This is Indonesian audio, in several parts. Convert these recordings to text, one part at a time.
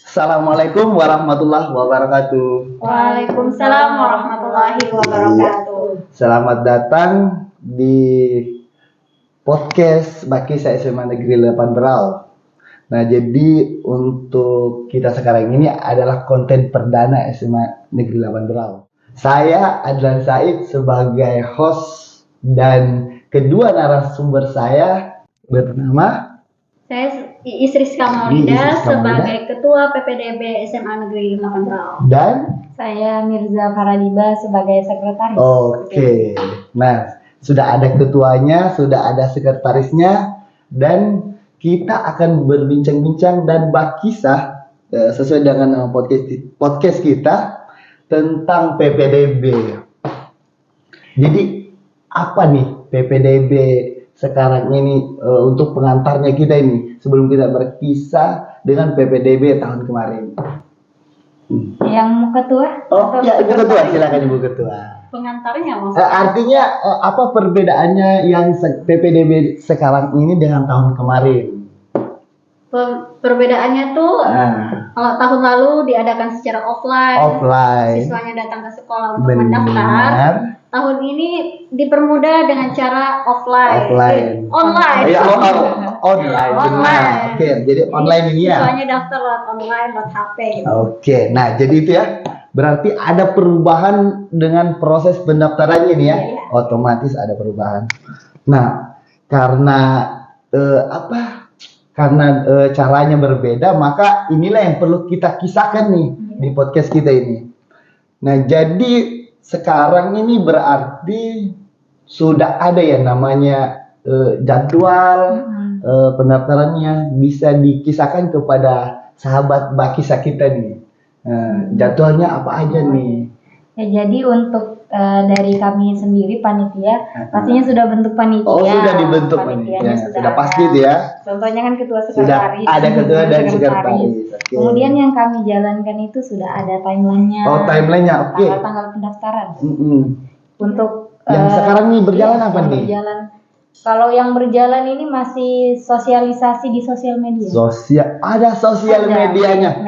Assalamualaikum warahmatullahi wabarakatuh. Waalaikumsalam warahmatullahi wabarakatuh. Selamat datang di podcast Bakisa SMA Negeri 8 Berau. Nah, jadi untuk kita sekarang ini adalah konten perdana SMA Negeri 8 Berau. Saya Adlan Said sebagai host dan kedua narasumber saya bernama Saya Iis Rizka Maulida sebagai Ketua PPDB SMA Negeri 8 Berau. dan Saya Mirza Faradiba sebagai Sekretaris. Oke. Nah, sudah ada ketuanya, sudah ada sekretarisnya, dan kita akan berbincang-bincang dan berkisah sesuai dengan nama podcast kita tentang PPDB. Jadi apa nih PPDB sekarang ini untuk pengantarnya kita ini sebelum kita berkisah dengan PPDB tahun kemarin. Yang ketua? Oh ya, Ibu Ketua, silakan Ibu Ketua. Pengantarnya maksudnya? Artinya apa perbedaannya yang PPDB sekarang ini dengan tahun kemarin? Perbedaannya tuh kalau tahun lalu diadakan secara offline, siswanya datang ke sekolah untuk mendaftar. Tahun ini dipermudah dengan cara online. Online. Benar. Oke, jadi online ini ya. Siswanya daftar lewat online, lewat HP. Gitu. Oke, nah jadi itu ya. Berarti ada perubahan dengan proses pendaftarannya nih ya. Iya. Otomatis ada perubahan. Nah, karena caranya berbeda, maka inilah yang perlu kita kisahkan nih di podcast kita ini. Nah, jadi sekarang ini berarti sudah ada ya namanya jadwal pendaftarannya, bisa dikisahkan kepada sahabat Bakisa kita nih. Jadwalnya apa aja nih? Ya, jadi untuk dari kami sendiri panitia pastinya sudah bentuk panitia. Oh, sudah dibentuk panitianya. Sudah pasti itu ya. Contohnya kan ketua sekretaris. Sudah ada ketua dan sekretaris. Okay. Kemudian yang kami jalankan itu sudah ada timelinenya. Oh, timelinenya. Oke. Tanggal pendaftaran. Untuk yang sekarang nih berjalan apa nih? Kalau yang berjalan ini masih sosialisasi di sosial media. Ada sosial medianya.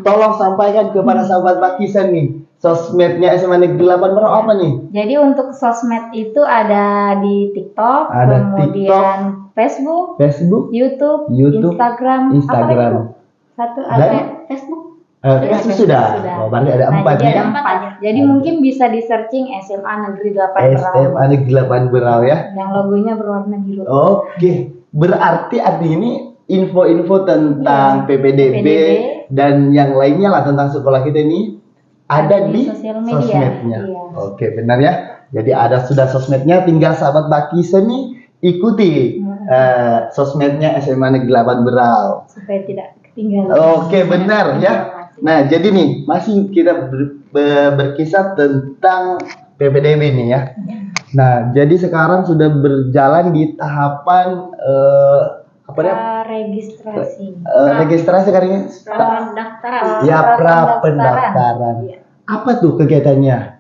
Tolong sampaikan kepada sahabat Bakisa nih. Sosmednya SMA Negeri 8 Berau apa nih? Jadi untuk sosmed itu ada di TikTok, kemudian TikTok, Facebook, YouTube, Instagram. Satu ada Facebook. Facebook sudah. Oh, berarti ada 4 ya. Jadi mungkin bisa di searching SMA Negeri 8 Berau. SMA Negeri 8 Berau ya. Yang logonya berwarna biru. Oke. Berarti artinya ini info-info tentang PPDB dan yang lainnya lah tentang sekolah kita ini ada di sosmednya. Iya. Oke, benar ya. Jadi sudah sosmednya, tinggal sahabat Bakisa nih ikuti sosmednya SMA Negeri 8 Berau supaya tidak ketinggalan. Oke, benar ya. Nah, jadi nih masih kita berkisah tentang PPDB nih ya. Nah, jadi sekarang sudah berjalan di tahapan registrasi. Registrasi karena Pendaftaran. Ya, pendaftaran. Ya. Apa tuh kegiatannya?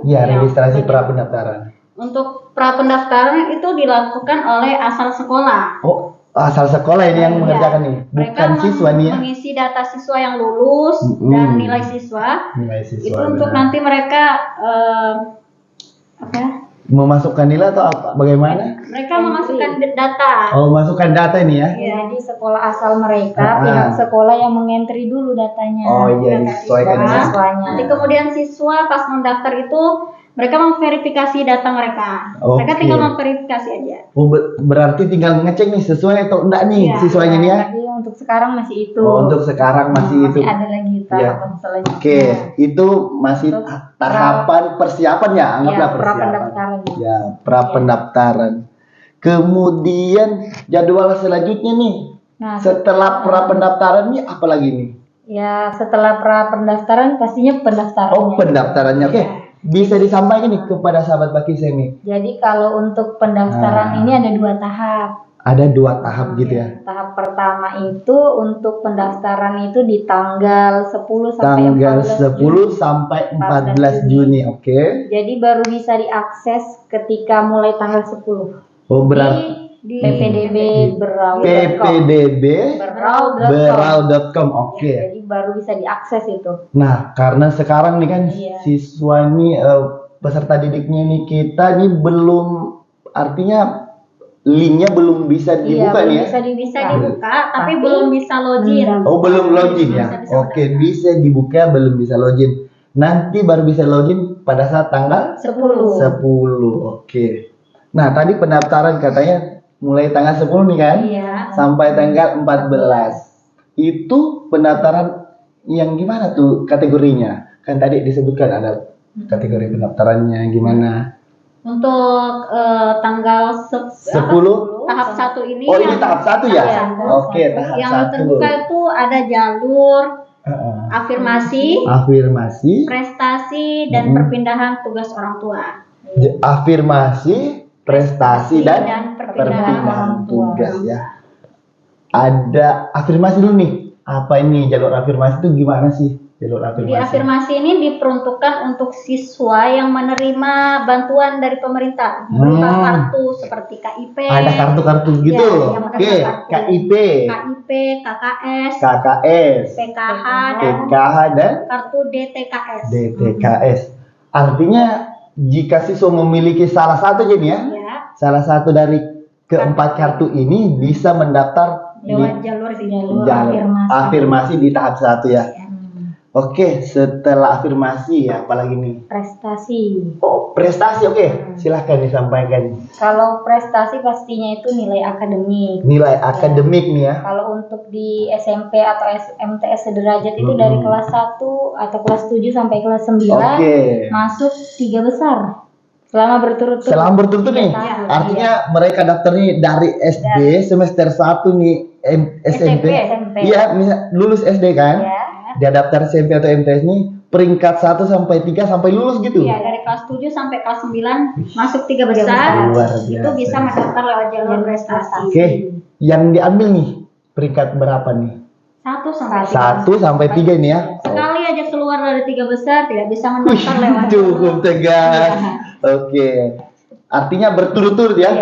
Registrasi pra-pendaftaran. Untuk pra-pendaftaran itu dilakukan oleh asal sekolah. Oh, asal sekolah ini yang mengerjakan nih, bukan siswa nih ya? Mengisi data siswa yang lulus dan nilai siswa. Itu untuk nanti mereka memasukkan nilai atau apa? Bagaimana? Mereka memasukkan data. Oh, masukkan data ini ya? Jadi sekolah asal mereka, pihak sekolah yang mengentri dulu datanya. Oh iya, disesuaikan dengan siswanya. Nanti kemudian siswa pas mendaftar itu mereka memverifikasi data mereka. Mereka tinggal memverifikasi aja. Oh, berarti tinggal ngecek nih sesuai atau enggak nih siswanya nih ya? Tapi untuk sekarang masih itu. Oh, untuk sekarang masih itu. Masih ada lagi tahapan selanjutnya. Oke, itu masih tahapan persiapan ya, anggaplah persiapan. Ya, pra-pendaftaran. Kemudian jadwal selanjutnya nih. Nah, setelah pra-pendaftaran nih apa lagi nih? Ya, setelah pra-pendaftaran pastinya pendaftarannya. Oh, pendaftarannya. Oke. Bisa disampaikan nih kepada sahabat Bakisa nih. Jadi kalau untuk pendaftaran ini ada 2 tahap. Ada 2 tahap gitu ya. Tahap pertama itu untuk pendaftaran itu di tanggal 10 sampai 14 Juni. Oke. Jadi baru bisa diakses ketika mulai tanggal 10. Oh, berarti di PPDB berau.com. Oke. Ya, jadi baru bisa diakses itu. Nah, karena sekarang nih kan siswa ini peserta didiknya nih kita nih belum, artinya linknya belum bisa dibuka nih ya. Bisa dibuka, tapi belum bisa login. Oh, belum login ya. Oke, bisa dibuka, belum bisa login. Nanti baru bisa login pada saat tanggal 10. Oke. Nah, tadi pendaftaran katanya mulai tanggal 10 nih kan? Iya. Sampai tanggal 14. Itu pendaftaran yang gimana tuh kategorinya? Kan tadi disebutkan ada kategori pendaftarannya gimana? Untuk tanggal 10 tahap 1 ini. Oh, ini tahap 1 ya? Iya, Oke, tahap 1. Yang terbuka itu ada jalur afirmasi, prestasi, dan perpindahan tugas orang tua. Afirmasi, prestasi, dan perpindahan tugas ya. Ada afirmasi dulu nih. Apa ini jalur afirmasi itu gimana sih? Jalur afirmasi. Di afirmasi ini diperuntukkan untuk siswa yang menerima bantuan dari pemerintah berupa kartu seperti KIP. Ada kartu-kartu gitu. Ya, Oke, KIP, KKS, PKH, dan kartu DTKS. Artinya jika siswa memiliki salah satu jadi ya, salah satu dari keempat kartu ini bisa mendaftar lewat jalur afirmasi di tahap 1 ya. Oke, setelah afirmasi ya, apalagi nih? Prestasi. Oh, prestasi. Oke, silahkan disampaikan. Kalau prestasi pastinya itu nilai akademik. Nilai akademik nih ya. Kalau untuk di SMP atau MTS sederajat itu dari kelas 1 atau kelas 7 sampai kelas 9 masuk 3 besar. Selama berturut-turut nih. Artinya mereka daftarnya dari SD semester 1 nih SMP. Iya, lulus SD kan? Dia daftar SMP atau MTS nih peringkat 1 sampai 3 sampai lulus gitu. Iya, dari kelas 7 sampai kelas 9 masuk 3 besar. Itu bisa mendaftar lewat jalur prestasi. Oke, yang diambil nih peringkat berapa nih? 1 sampai 3 ini ya. Sekali aja keluar dari 3 besar tidak bisa mendaftar lewat. Cukup tegas. Oke. Artinya berturut-turut ya.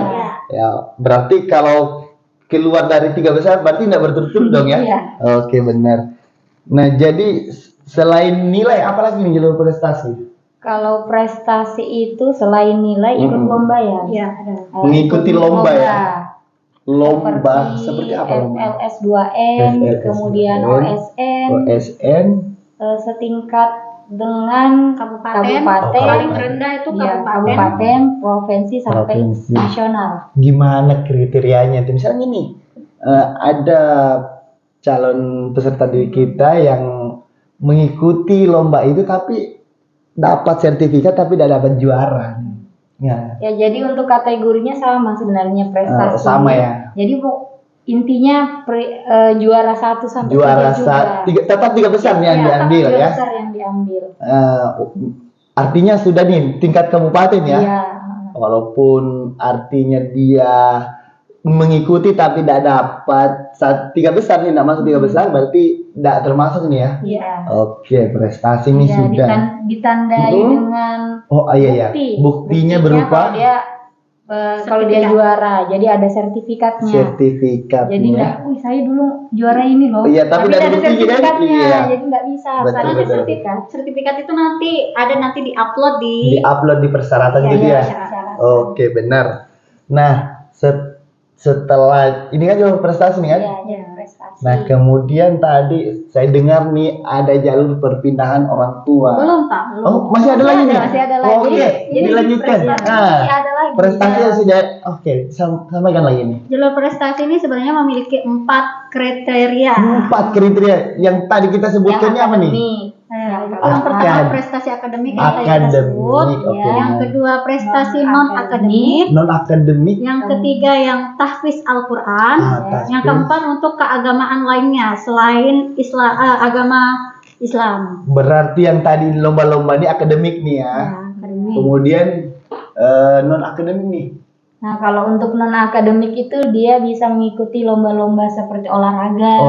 Ya, berarti kalau keluar dari 3 besar berarti tidak berturut-turut dong ya. Oke, benar. Nah, jadi selain nilai apa lagi nih jalur prestasi? Kalau prestasi itu selain nilai ikut lomba ya. Iya, ada. Mengikuti lomba ya. Lomba seperti apa lomba? FLS 2N, kemudian OSN, setingkat dengan kabupaten, paling rendah itu kabupaten, provinsi sampai nasional. Gimana kriterianya? Misalnya gini, ada calon peserta didik kita yang mengikuti lomba itu tapi dapat sertifikat tapi tidak dapat juara. Ya, jadi untuk kategorinya sama sebenarnya prestasi. Sama ya. Jadi intinya juara 1 sampai 3 tetap 3 besar yang diambil ya. 3 besar yang diambil. Artinya sudah nih tingkat kabupaten ya. Iya. Walaupun artinya dia mengikuti tapi tidak dapat 3 besar nih, tidak masuk 3 besar berarti tidak termasuk nih ya. Iya. Oke, prestasi ini sudah ditandai dengan bukti. Buktinya berupa kalau dia juara, jadi ada sertifikatnya. Jadi enggak, saya dulu juara ini loh. Iya, tapi ada sertifikatnya. Jadi enggak bisa. Karena sertifikat itu nanti di-upload di persyaratan gitu ya. Oke, benar. Nah, setelah ini kan jalur prestasi nih kan? Iya, prestasi. Nah, kemudian tadi saya dengar nih ada jalur perpindahan orang tua. Belum, Pak. Oh, masih ada lagi nih? Masih ada lagi. Oke, dilanjutkan. Ada lagi. Prestasinya sudah sampaikan lagi nih. Jalur prestasi ini sebenarnya memiliki 4 kriteria. 4 kriteria. Yang tadi kita sebutkannya apa nih? Yang pertama prestasi akademik yang tadi kita sebut. Yang kedua prestasi non akademik. Yang ketiga yang tahfiz Al-Quran. Yang keempat untuk keagamaan lainnya selain agama Islam. Berarti yang tadi lomba-lomba ini akademik nih ya. Akademik. Kemudian non akademik nih. Nah, kalau untuk non akademik itu dia bisa mengikuti lomba-lomba seperti olahraga,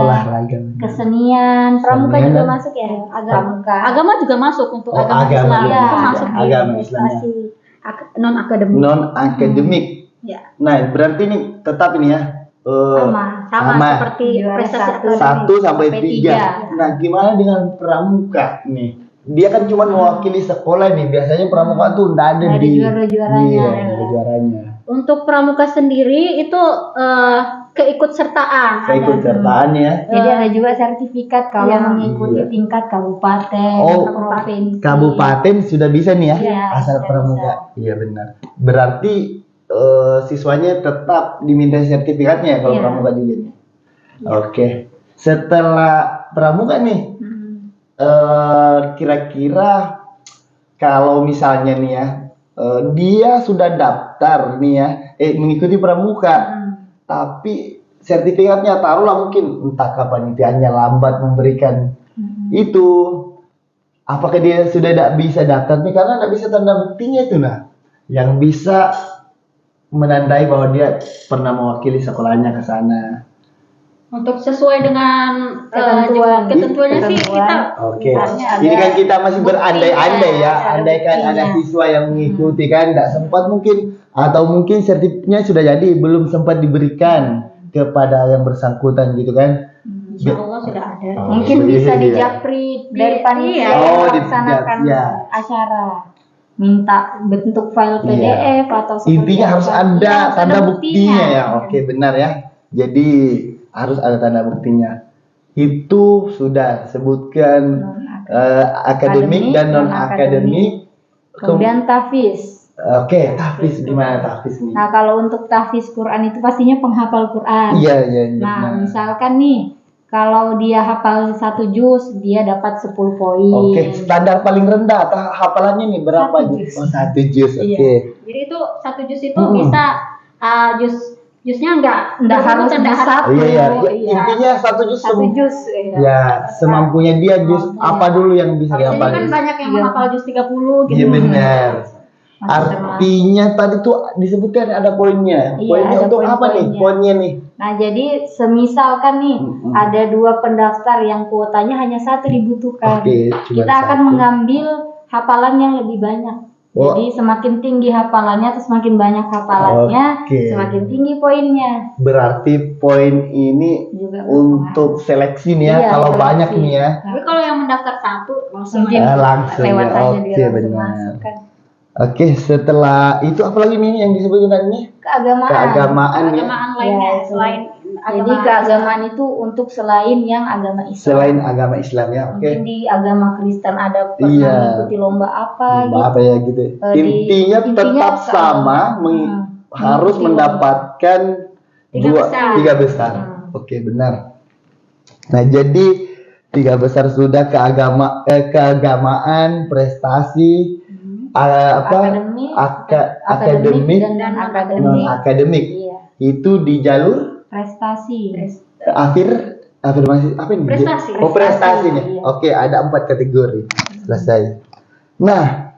kesenian, pramuka juga masuk ya. Agama juga masuk untuk agama Islam. Itu masuk agama Islam. Non akademik. Non akademik. Ya. Nah, berarti nih tetap ini ya. Sama seperti prestasi 1 sampai 3. Nah, gimana dengan pramuka nih? Dia kan cuma mewakili sekolah nih. Biasanya pramuka tuh enggak ada di juara-juaranya. juaranya. Untuk pramuka sendiri itu keikutsertaan. Keikutsertaan ya. Jadi ada juga sertifikat kalau mengikuti tingkat kabupaten, provinsi. Kabupaten sudah bisa nih ya, asal sudah pramuka. Iya benar. Berarti siswanya tetap diminta sertifikatnya kalau pramuka juga nih. Oke. Setelah pramuka nih, kira-kira kalau misalnya nih ya, dia sudah daftar nih ya, mengikuti pramuka, tapi sertifikatnya taruhlah mungkin entah kepanitiaannya lambat memberikan itu, apakah dia sudah tidak bisa daftar nih karena tidak bisa tanda buktinya itu yang bisa menandai bahwa dia pernah mewakili sekolahnya ke sana. Untuk sesuai dengan ketentuannya sih kita. Oke. Ini kan kita masih berandai-andai ya, andaikan ada siswa yang mengikuti kan tidak sempat mungkin, atau mungkin sertifikatnya sudah jadi belum sempat diberikan kepada yang bersangkutan gitu kan. Insya Allah sudah ada. Mungkin bisa dijapri dari panitia melaksanakan acara. Minta bentuk file PDF atau intinya harus ada tanda buktinya ya. Oke, benar ya. Jadi harus ada tanda buktinya. Itu sudah sebutkan akademik dan non akademik. Kemudian tahfiz. Oke, tahfiz gimana tahfiz nih? Nah, kalau untuk tahfiz Quran itu pastinya penghafal Quran. Iya. Nah, misalkan nih kalau dia hafal 1 juz, dia dapat 10 poin. Oke, standar paling rendah hafalannya nih berapa juz? 1 juz. Oke. Jadi itu 1 juz itu bisa jusnya enggak harus satu. Iya. Intinya 1 juz. 1 juz. Ya, semampunya dia juz apa dulu yang bisa dihafal. Kan banyak yang menghafal juz 30 gitu. Iya benar. Artinya tadi tuh disebutkan ada poinnya. Poinnya untuk apa nih? Poinnya nih. Nah, jadi semisalkan nih ada 2 pendaftar yang kuotanya hanya 1 dibutuhkan. Kita akan mengambil hafalan yang lebih banyak. Jadi semakin tinggi hafalannya atau semakin banyak hafalannya, semakin tinggi poinnya. Berarti poin ini juga untuk seleksi nih ya, kalau banyak nih ya. Tapi kalau yang mendaftar 1 langsung lewat aja dia benar. masukkan. Oke, setelah itu apa lagi nih yang disebutkan tadi? Keagamaan lainnya selain jadi keagamaan itu untuk selain yang agama Islam. Selain agama Islam ya, oke. Mungkin di agama Kristen ada pernah mengikuti lomba apa gitu. Intinya tetap sama, harus mendapatkan 3 besar. Oke, benar. Nah, jadi 3 besar sudah keagamaan, prestasi, akademik dan akademik. Itu di jalur prestasi. Afirmasi apa ini? Prestasi nih. Iya. Oke, ada 4 kategori. Selesai. Nah,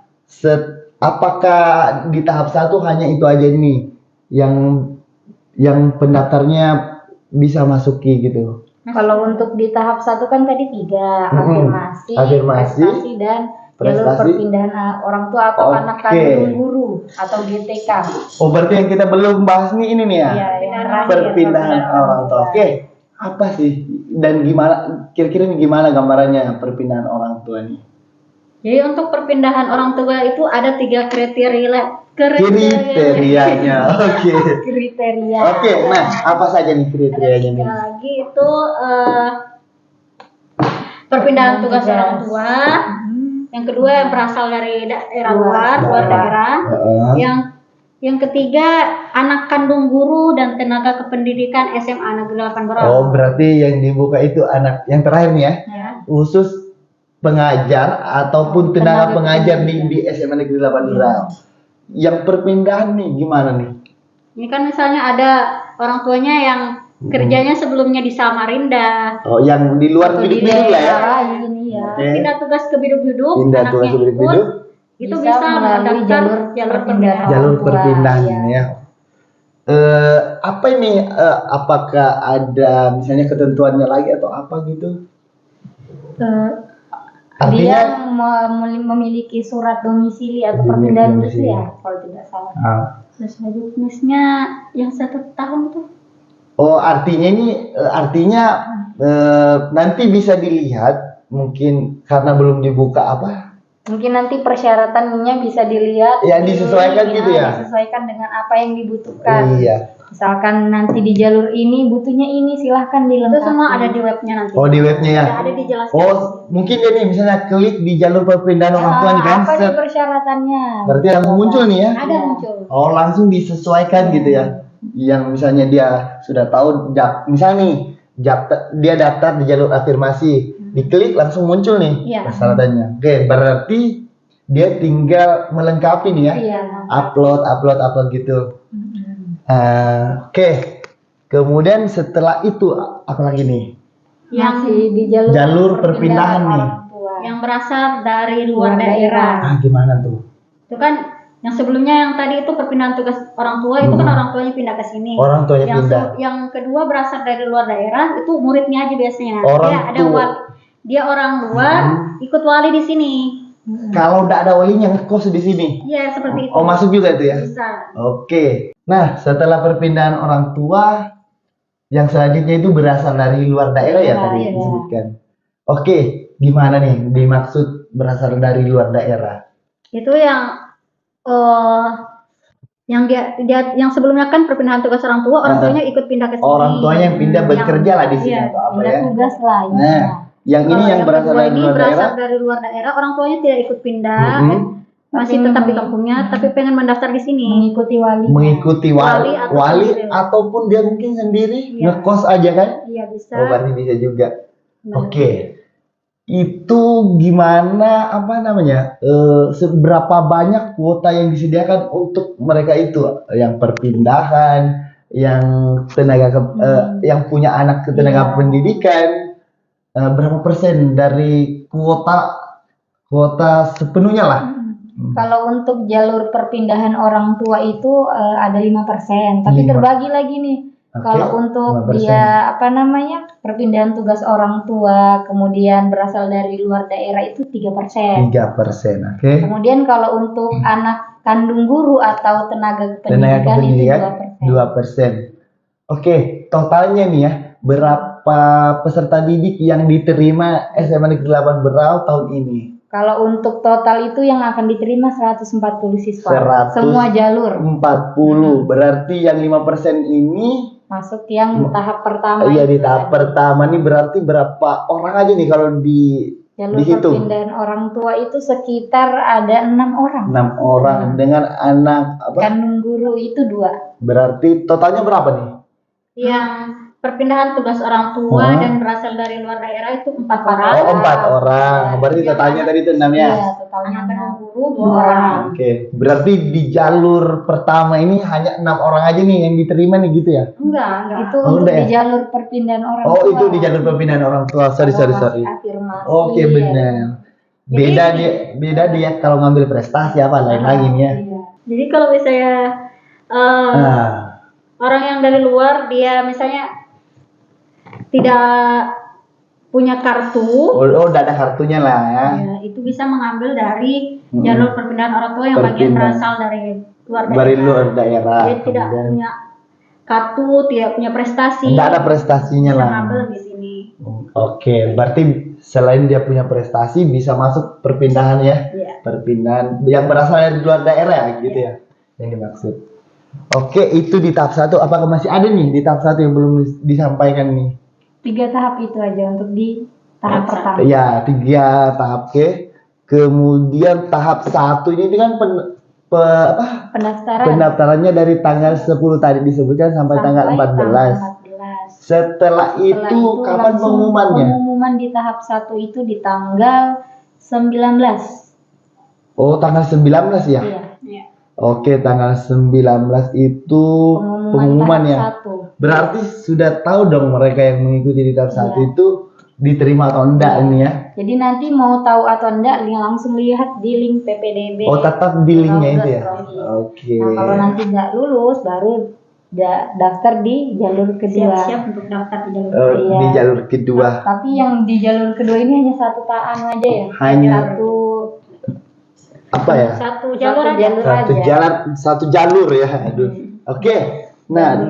apakah di tahap 1 hanya itu aja nih yang pendaftarnya bisa masuki gitu? Kalau untuk di tahap 1 kan tadi 3, afirmasi, prestasi dan jalur perpindahan orang tua atau anak kandung guru atau GTK. Oh, berarti yang kita belum bahas nih ini nih ya? Iya, perpindahan orang tua. Oke, apa sih dan gimana? Kira-kira gimana gambarannya perpindahan orang tua nih? Jadi untuk perpindahan orang tua itu ada 3 kriterianya. Oke. Kriteria. Oke, nah apa saja nih kriterianya nih? Lagi itu perpindahan tugas orang tua. Yang kedua yang berasal dari daerah luar daerah. Yang ketiga anak kandung guru dan tenaga kependidikan SMA Negeri 8 Berau. Oh, berarti yang dibuka itu anak yang terakhir nih ya. Khusus pengajar ataupun tenaga pengajar di SMA Negeri 8 Berau. Yang perpindahan nih gimana nih? Ini kan misalnya ada orang tuanya yang kerjanya sebelumnya di Samarinda. Oh, yang di luar biduk-biduk lah ya. Pindah tugas ke biduk-biduk. Pindah tugas ke biduk-biduk. Itu bisa melalui jalur perpindahan ya. Apa ini? Apakah ada misalnya ketentuannya lagi atau apa gitu? Artinya, dia memiliki surat domisili atau perpindahan gitu ya, kalau tidak salah. Sesuai jenisnya yang 1 tahun tuh. Oh, artinya nanti bisa dilihat mungkin karena belum dibuka apa? Mungkin nanti persyaratannya bisa dilihat. Ya, disesuaikan gitu ya. Disesuaikan dengan apa yang dibutuhkan. Iya. Misalkan nanti di jalur ini butuhnya ini, silahkan dilengkapi. Itu semua ada di webnya nanti. Oh, di webnya ya. Ada dijelaskan. Oh, mungkin ya nih misalnya klik di jalur perpindahan orang tua nih kan. Apa nih persyaratannya? Berarti langsung muncul nih ya. Ada muncul. Oh, langsung disesuaikan gitu ya. Yang misalnya dia sudah tahu misalnya nih dia daftar di jalur afirmasi, diklik langsung muncul nih persyaratannya. Oke, berarti dia tinggal melengkapi nih ya. Iya. Upload gitu. Oke. Kemudian setelah itu apa lagi nih? Yang di jalur perpindahan nih. Yang berasal dari luar daerah. Gimana tuh? Itu kan yang sebelumnya yang tadi itu perpindahan tugas orang tua, itu kan orang tuanya pindah ke sini. Orang tuanya pindah. Yang kedua berasal dari luar daerah, itu muridnya aja biasanya. Dia orang luar ikut wali di sini. Kalau udah ada walinya ngekos di sini. Iya, seperti itu. Oh, masuk juga itu ya? Bisa. Oke. Nah, setelah perpindahan orang tua, yang selanjutnya itu berasal dari luar daerah ya tadi disebutkan. Oke, gimana nih dimaksud berasal dari luar daerah? Itu yang yang sebelumnya kan perpindahan tugas orang tua, orang tuanya ikut pindah ke sini. Orang tuanya yang pindah bekerja lah di sini atau apa ya? Tugas lah. Nah, yang ini yang berasal dari luar daerah, orang tuanya tidak ikut pindah, masih tetap di kampungnya, tapi pengen mendaftar di sini. Mengikuti wali ataupun dia mungkin sendiri ngekos aja kan? Iya, bisa. Oh, berarti bisa juga. Oke. Itu gimana seberapa banyak kuota yang disediakan untuk mereka itu yang perpindahan, yang yang punya anak ke tenaga pendidikan, berapa persen dari kuota sepenuhnya lah? Kalau untuk jalur perpindahan orang tua itu ada 5%, tapi terbagi lagi nih. Kalau untuk 5%. Dia perpindahan tugas orang tua kemudian berasal dari luar daerah itu 3%. 3%, oke. Kemudian kalau untuk anak kandung guru atau tenaga kependidikan itu 2%. Oke, totalnya nih ya, berapa peserta didik yang diterima SMA Negeri 8 Berau tahun ini? Kalau untuk total itu yang akan diterima 140 siswa. Semua jalur. 40. Berarti yang 5% ini masuk yang tahap pertama. Iya, di tahap pertama nih berarti berapa orang aja nih kalau jalur dihitung? Perpindahan orang tua itu sekitar ada 6 orang. 6 orang dengan anak kandung guru itu 2. Berarti totalnya berapa nih? Yang perpindahan tugas orang tua dan berasal dari luar daerah itu 4 orang. Oh, 4 orang. Berarti totalnya tadi itu 6 ya? Iya, totalnya kandung guru 2 orang. Oke. Berarti di jalur pertama ini hanya 6 orang aja nih yang diterima nih gitu ya? Enggak. Itu untuk di jalur perpindahan orang tua. Oh, itu di jalur perpindahan orang tua. Sorry. Oke, benar. Beda dia kalau ngambil prestasi apa lain lagi nih ya. Iya. Jadi kalau misalnya orang yang dari luar dia misalnya tidak punya kartu. Oh, udah ada kartunya lah ya. Ya, itu bisa mengambil dari jalur perpindahan orang tua yang bagian berasal dari luar daerah. Dari luar daerah. Dia tidak punya kartu, tidak punya prestasi. Tidak ada prestasinya lah. Mengambil di sini. Oke, berarti selain dia punya prestasi bisa masuk perpindahan ya. Iya. Perpindahan yang berasal dari luar daerah gitu ya. Yang dimaksud. Oke, itu di tahap 1. Apakah masih ada nih di tahap 1 yang belum disampaikan nih? 3 tahap itu aja untuk di tahap pertama. Ya, 3 tahap. Oke. Kemudian tahap 1 ini kan pendaftarannya dari tanggal 10 tadi disebutkan sampai tanggal 14. Setelah itu kapan pengumumannya? Pengumuman di tahap 1 itu di tanggal 19. Oh, tanggal 19 ya? Iya. Oke, tanggal 19 itu pengumumannya. Berarti sudah tahu dong mereka yang mengikuti di tahap 1 itu diterima atau enggak ini ya. Jadi nanti mau tahu atau enggak langsung lihat di link PPDB. Oh, tetap di linknya itu ya. Oke. Nah, kalau nanti enggak lulus baru daftar di jalur kedua. Siap untuk daftar di jalur kedua. Di jalur kedua. Tapi yang di jalur kedua ini hanya satu aja ya. Hanya apa ya? Satu jalur aja. Satu jalur ya. Aduh. Oke. Nah,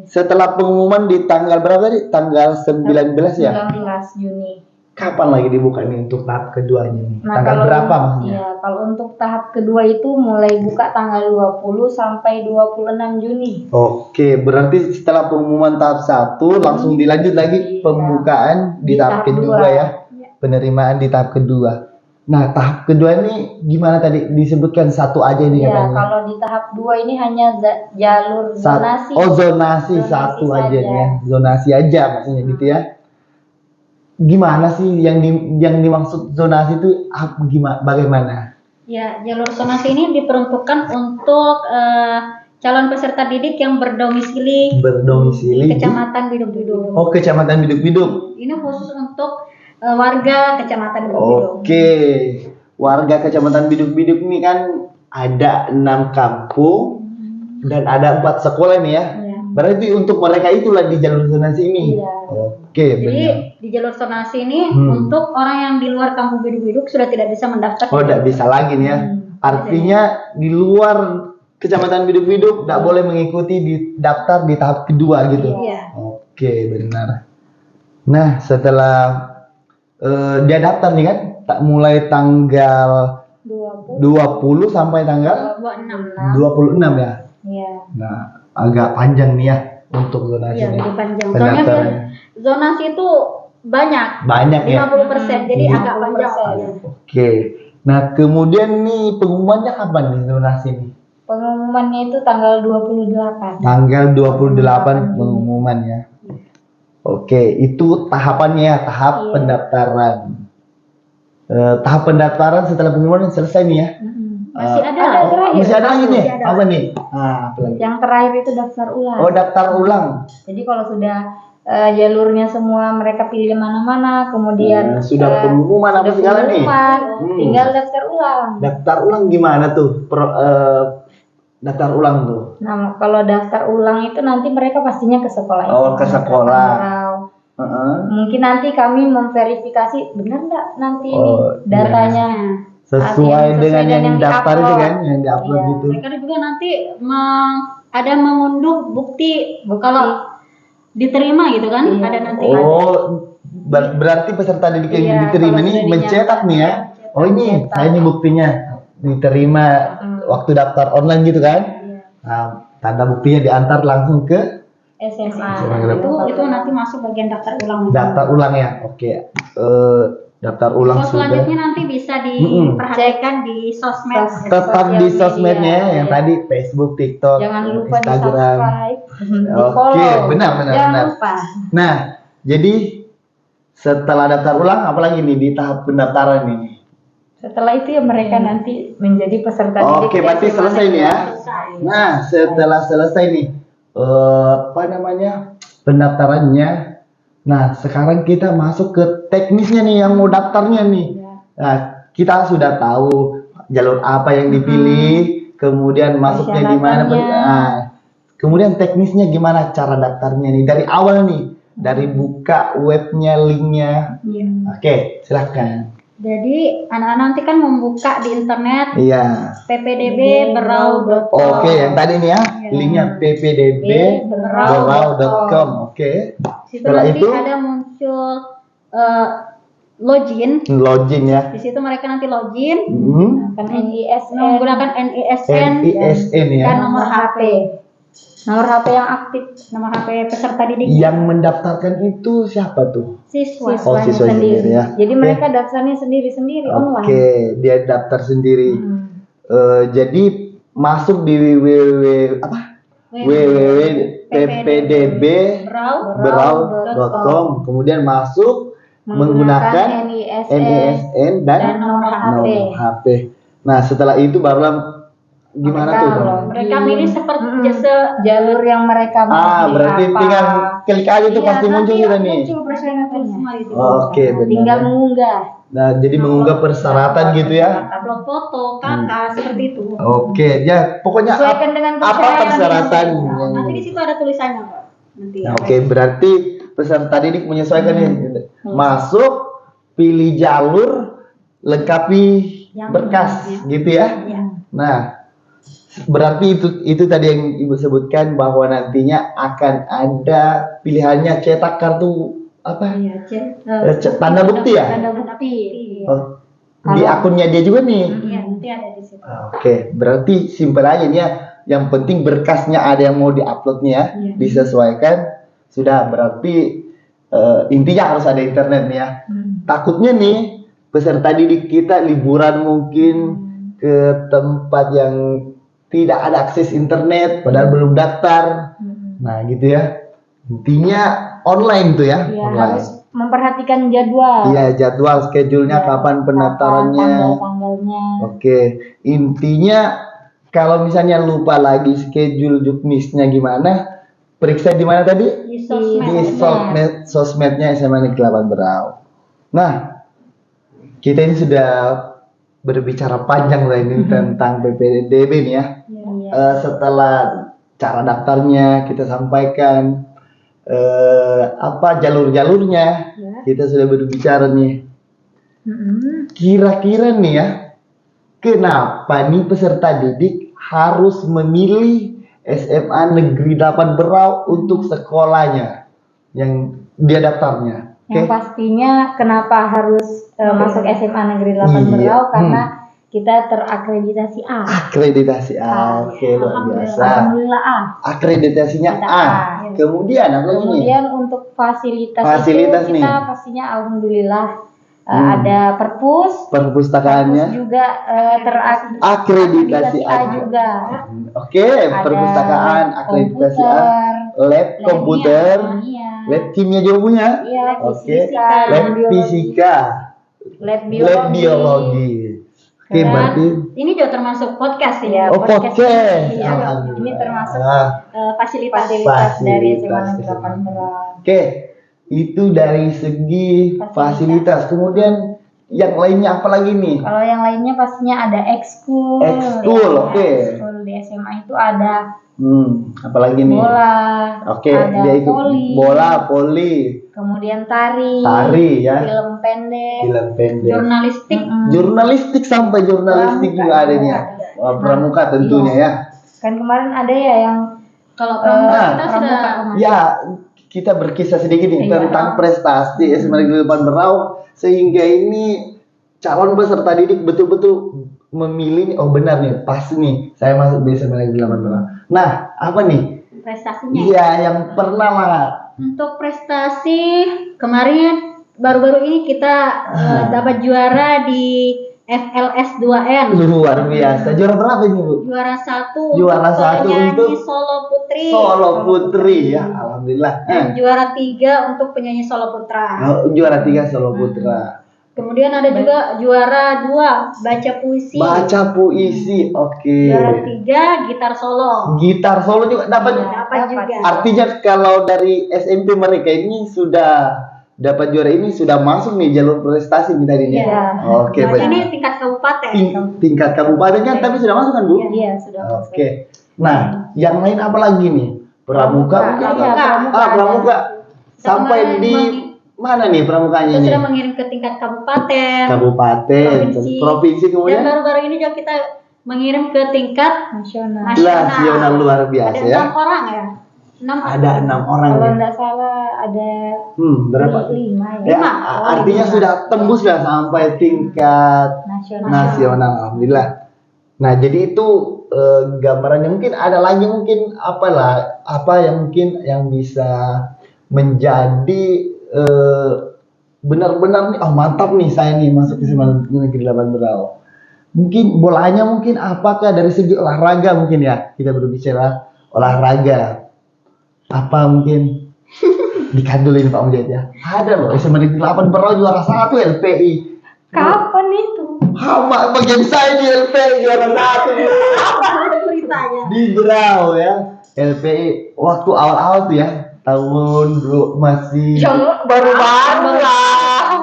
setelah pengumuman di tanggal berapa tadi? Tanggal 19 ya? 19 Juni. Kapan lagi dibuka nih untuk tahap keduanya nih? Nah, tanggal berapa maksudnya? Iya, kalau untuk tahap kedua itu mulai buka tanggal 20 sampai 26 Juni. Oke, berarti setelah pengumuman tahap 1 langsung dilanjut lagi pembukaan di tahap kedua ya. Penerimaan di tahap kedua. Nah, tahap kedua ini gimana tadi disebutkan satu aja ini ya, katanya? Kalau di tahap 2 ini hanya jalur zonasi. Zonasi satu aja ya. Zonasi aja maksudnya gitu ya. Gimana sih yang dimaksud zonasi itu bagaimana? Ya, jalur zonasi ini diperuntukkan untuk calon peserta didik yang berdomisili di Kecamatan Biduk-Biduk. Oh, Kecamatan Biduk-Biduk. Ini khusus untuk warga Kecamatan Biduk-Biduk. Oke. Warga Kecamatan Biduk-Biduk ini kan ada 6 kampung dan ada 4 sekolah nih ya. Berarti untuk mereka itulah di jalur zonasi ini. Iya. Oke, jadi di jalur zonasi ini untuk orang yang di luar kampung Biduk-Biduk sudah tidak bisa mendaftar. Oh, tidak bisa lagi nih ya. Artinya di luar Kecamatan Biduk-Biduk tidak boleh mengikuti daftar di tahap kedua gitu. Iya. Oke, benar. Nah, setelah dia daftar nih kan, mulai tanggal 20 sampai tanggal 26 ya. Iya. Nah, agak panjang nih ya untuk zonasi. Iya, lebih panjang. Soalnya kan zonasi itu banyak ya. 50%, jadi agak panjang. Oke. Nah, kemudian nih pengumumannya kapan nih zonasi nih? Pengumumannya itu tanggal 28. Tanggal 28 pengumuman ya. Oke, itu tahapannya ya, tahap pendaftaran. Tahap pendaftaran setelah pengumuman selesai nih ya. Masih ada terakhir. Masih ada lagi nih. Apa nih? Apa lagi? Yang terakhir itu daftar ulang. Oh, daftar ulang. Jadi kalau sudah jalurnya semua mereka pilih mana-mana, kemudian sudah pengumuman apa segala nih. Tinggal daftar ulang. Daftar ulang gimana tuh? Daftar ulang tuh. Nah, kalau daftar ulang itu nanti mereka pastinya ke sekolah. Oh, ke sekolah. Mungkin nanti kami memverifikasi benar nggak nanti ini datanya. Sesuai dengan yang daftar itu kan, yang diupload gitu. Mereka juga nanti ada mengunduh bukti kalau diterima gitu kan, ada nanti. Oh, berarti peserta didik yang diterima ini mencetak nih ya. Oh, ini saya ini buktinya diterima waktu daftar online gitu kan. Nah, tanda buktinya diantar langsung ke SMA. Itu nanti masuk bagian daftar ulang. Daftar ulang ya. Oke. Daftar ulang sudah. Selanjutnya nanti bisa diperhatikan di sosmed. Tetap di sosmednya yang tadi Facebook, TikTok, Instagram. Oke, benar. Lupa. Nah, jadi setelah daftar ulang, apalagi nih di tahap pendaftaran ini? Setelah itu ya mereka nanti menjadi peserta didik. Oke, berarti selesai nih ya. Nah, setelah selesai nih, pendaftarannya. Nah, sekarang kita masuk ke teknisnya nih yang mau daftarnya nih. Nah, kita sudah tahu jalur apa yang dipilih, kemudian masuknya gimana. Nah, kemudian teknisnya gimana cara daftarnya nih dari awal nih, dari buka webnya, linknya. Oke, silakan. Jadi anak-anak nanti kan membuka di internet. Iya. ppdb.berau.com. Oke, yang tadi nih ya, linknya ppdb.berau.com. Oke. Setelah itu ada muncul login ya. Di situ mereka nanti login, menggunakan NISN ya. dan nomor HP. Nomor HP yang aktif, nomor HP peserta didik. Yang mendaftarkan itu siapa tuh? Siswa sendiri ya. Jadi mereka daftarnya sendiri-sendiri online. Oke, dia daftar sendiri. Jadi masuk di www.ppdb.berau.com, kemudian masuk menggunakan NISN dan nomor HP. Nah, setelah itu barulah gimana tuh? Mereka milih seperti jalur yang mereka mau. Berarti tinggal klik aja tuh pasti muncul gitu nih. Oke, benar. Tinggal mengunggah. Nah, jadi mengunggah persyaratan gitu ya. Upload foto, kakak seperti itu. Oke, ya pokoknya apa persyaratan? Nanti di situ ada tulisannya, Pak. Nanti. Oke, berarti peserta didik menyesuaikan nih. Masuk, pilih jalur, lengkapi berkas gitu ya. Nah, berarti itu tadi yang Ibu sebutkan bahwa nantinya akan ada pilihannya cetak kartu apa? Tanda bukti ya? Tanda bukti. Oh, di akunnya dia juga nih. Iya, nanti ada di situ. Oke, berarti simpel aja nih ya. Yang penting berkasnya ada yang mau diuploadnya ya, disesuaikan. Sudah, berarti intinya harus ada internet nih ya. Takutnya nih peserta didik kita liburan mungkin ke tempat yang tidak ada akses internet, padahal belum daftar. Nah gitu ya. Intinya online tuh ya. Iya, online. harus memperhatikan jadwal. Iya, jadwal, schedule-nya, kapan pendaftarannya. Tanggal-tanggalnya. Oke, intinya kalau misalnya lupa lagi schedule juknisnya gimana, periksa di mana tadi? Di sosmednya SMA Negeri 8 Berau. Nah, kita ini sudah berbicara panjang lah ini tentang PPDB nih ya. Setelah cara daftarnya kita sampaikan, apa jalur-jalurnya kita sudah berbicara nih. Kira-kira nih ya, kenapa nih peserta didik harus memilih SMA Negeri 8 Berau untuk sekolahnya yang dia daftarnya? Yang pastinya kenapa harus masuk SMA Negeri 8 Berau karena kita terakreditasi A. Akreditasi A, oke, luar biasa. Alhamdulillah A. Akreditasinya A. Kemudian apa lagi nih? Kemudian untuk fasilitas itu nih. kita pastinya alhamdulillah ada perpustakaannya juga akreditasi A juga. Oke, perpustakaan, akreditasi A, lab komputer, lab kimia juga punya. Iya, oke, lab fisika, lab biologi. Oke, berarti ini juga termasuk podcast ya. Oh, podcast. Iya, ini termasuk fasilitas dari SMA Negeri 8 Berau. Oke, itu dari segi fasilitas. Kemudian yang lainnya apa lagi nih? Kalau yang lainnya pastinya ada ekskul. Ekskul, oke. Ekskul di SMA itu ada apalagi nih? bola. Oke, ada dia ikut voli. bola, voli. Kemudian tari Ya. film pendek, jurnalistik sampai jurnalistik juga ada nih ya. Pramuka tentunya ya. Kan kemarin ada ya yang kalau pramuka kita sudah ya, kita berkisah sedikit nih tentang prestasi SMA Negeri 8 Berau sehingga ini calon peserta didik betul-betul memilih benar nih, pas nih saya masuk di SMA Negeri 8 Berau. Nah, apa nih prestasinya? Iya, yang pernah lah. Untuk prestasi kemarin baru-baru ini kita dapat juara di FLS 2N. Luar biasa. Juara berapa ini, Bu? Juara 1 untuk Solo Putri. Solo Putri ya, alhamdulillah. Dan juara 3 untuk penyanyi Solo Putra. Juara 3 Solo Putra. Kemudian ada juga juara 2 baca puisi. Oke. Juara 3 gitar solo. Gitar solo juga dapat juga. Artinya kalau dari SMP mereka ini sudah dapat juara ini sudah masuk nih jalur prestasi kita ini. Iya. Oke, baik. Ini tingkat kabupaten. Tingkat kabupaten kan, tapi sudah masuk kan, Bu? Iya, sudah. Oke. Nah, yang lain apa lagi nih? Pramuka. Pramuka. Sampai di mana nih pramukanya Kita nih? sudah mengirim ke tingkat kabupaten, provinsi kemudian. Dan baru-baru ini juga kita mengirim ke tingkat nasional luar biasa ada 6 orang ya. Ada 6 orang. Kalau nggak salah ada berapa? 5 ya. Artinya sudah tembus ya sampai tingkat nasional. Alhamdulillah. Nah, jadi itu gambarannya. Mungkin ada lagi apa yang mungkin yang bisa menjadi benar-benar nih, mantap nih saya nih masuk ke SMA Negeri 8 Berau. Mungkin bolanya apakah dari segi olahraga mungkin ya, kita berbicara olahraga. Apa mungkin dikandulin Pak Mujahid ya? Ada loh SMA Negeri 8 Berau juara 1 LPI. Kapan itu? Bagian saya di LPI juara 1. Beritanya. Di Berau ya. LPI waktu awal-awal tuh ya. Tahun dulu masih baru-baru lah.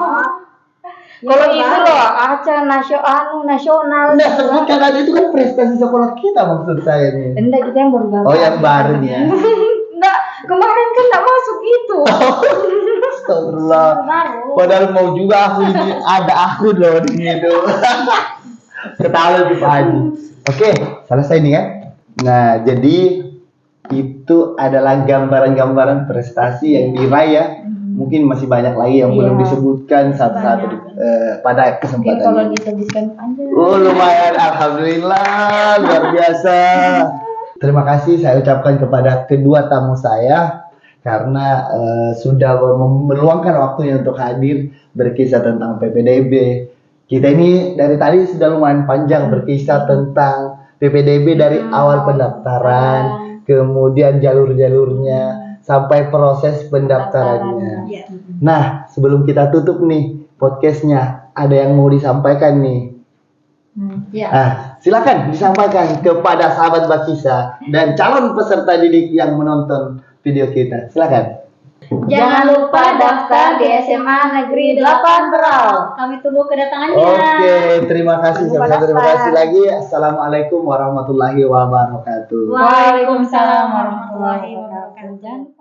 Kalau itu loh acara nasional. Nah, sebutkan aja itu kan prestasi sekolah kita maksud saya nih. Enggak, kita yang baru. Oh, yang baru nih ya. Enggak, kemarin kan enggak masuk itu. Astagfirullah. Padahal mau juga aku ini ada aku loh di situ. Ketawa lagi Pak Haji. Oke, selesai nih ya. Nah, jadi itu adalah gambaran-gambaran prestasi yang diraih ya. Mungkin masih banyak lagi yang belum disebutkan satu-satu pada kesempatan kalau ini. disebutkan panjang. Lumayan, alhamdulillah, luar biasa. Terima kasih saya ucapkan kepada kedua tamu saya karena sudah meluangkan waktunya untuk hadir berkisah tentang PPDB. Kita ini dari tadi sudah lumayan panjang berkisah tentang PPDB dari awal pendaftaran, kemudian jalur-jalurnya, sampai proses pendaftarannya. Nah, sebelum kita tutup nih podcastnya, ada yang mau disampaikan nih? Silakan disampaikan kepada sahabat Bakisa dan calon peserta didik yang menonton video kita. Silakan. Jangan lupa daftar di SMA Negeri 8 Berau. Kami tunggu kedatangannya. Oke, terima kasih. Terima kasih lagi. Assalamualaikum warahmatullahi wabarakatuh. Waalaikumsalam warahmatullahi wabarakatuh.